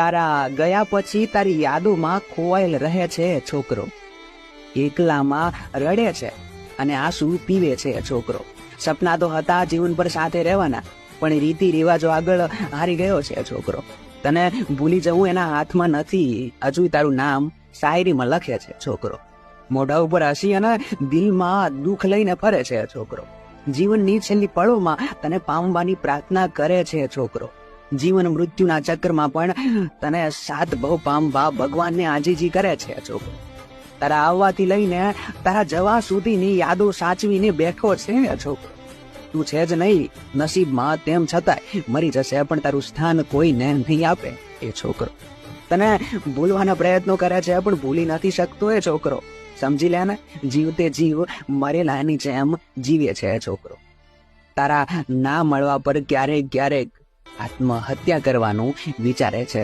તારા ગયા પછી તારી યાદોમાં ખોવાયેલ રહે છે છોકરો. એકલામાં રડે છે અને આંસુ પીવે છે છોકરો. સપના તો હતા જીવન પર સાથે રહેવાના, પણ રીતિ રિવાજો આગળ હારી ગયો છે છોકરો. તને ભૂલી જવું એના હાથમાં નથી, હજુ તારું નામ શાયરીમાં લખે છે છોકરો. મોઢા ઉપર હસી અને દિલમાં દુઃખ લઈને ફરે છે છોકરો. જીવનની છેલ્લી પળોમાં તને પામવાની પ્રાર્થના કરે છે છોકરો. જીવન મૃત્યુના ચક્રમાં પણ તને સાત ભવ પામવા ભગવાનને આજીજી કરે છે છોકરો. તારા આવવાથી લઈને તારા જવા સુધીની યાદો સાચવીને બેઠો છે છોકરો. તું છે જ નહીં નસીબમાં, તેમ છતાંય મરી જશે પણ તારું સ્થાન કોઈને નહીં આપે એ છોકરો. તને ભૂલવાના પ્રયત્નો કરે છે પણ ભૂલી નથી શકતો એ છોકરો. સમજી લે ને, જીવતે જીવ મરેલાની જેમ જીવે છે છોકરો. તારા ના મળવા પર ક્યારેક ક્યારેક આત્મહત્યા કરવાનું વિચારે છે